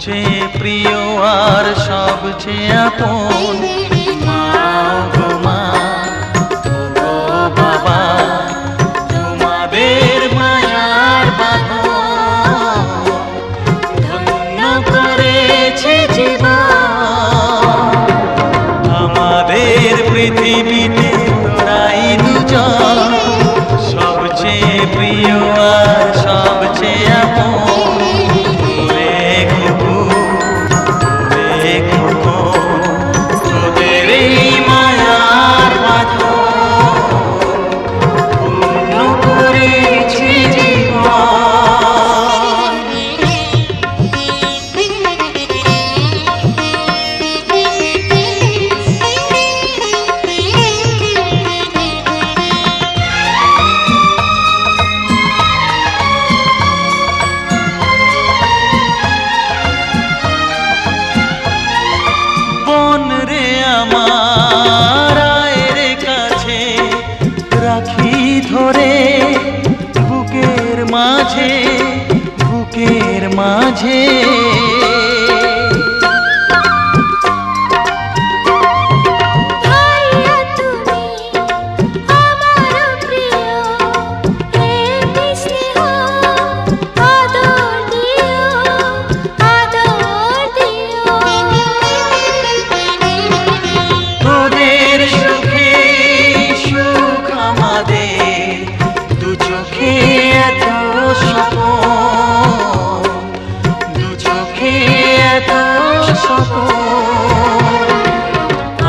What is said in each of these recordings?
সবচেয়ে প্রিয় আর সবচেয়ে আপন মা গো মা গো বাবা, তোমাদের মায়ার বাঁধন ধন্য করেছে জীবন। আমাদের পৃথিবীতে তোরাই দুজন, সবচেয়ে প্রিয় আর সবচেয়ে আপন। আমার আয়ের কাছে রাখি ধরে বুকের মাঝে বুকের মাঝে।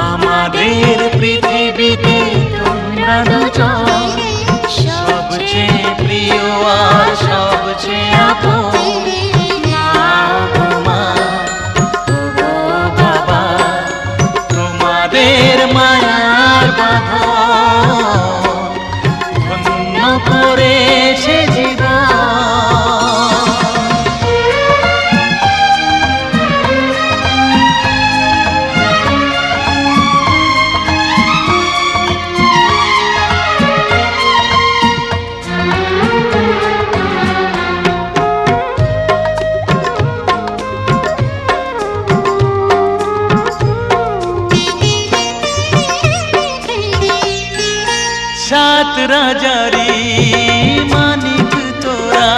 আমাদের পৃথিবীতে তোমরা দুজন, সবচেয়ে প্রিয় আর সবচেয়ে আপন মা গো বাবা, তোমাদের মায়ার বাঁধন ধন্য করেছে জীবন। সাত রাজারি মানিক তোরা,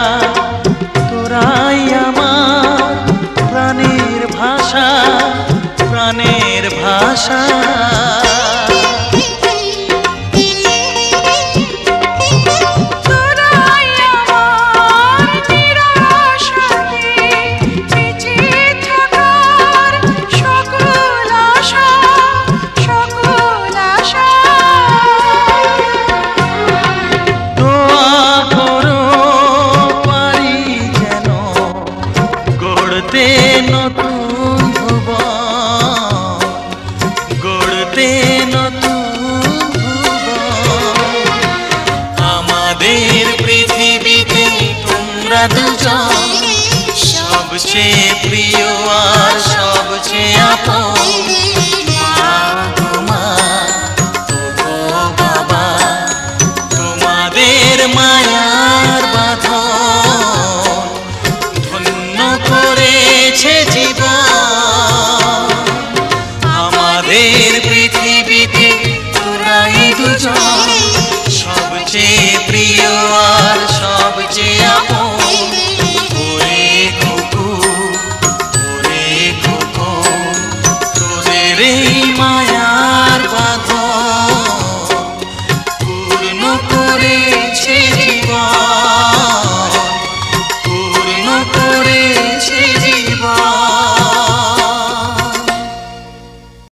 তোরাই আমার প্রাণের ভাষা প্রাণের ভাষা।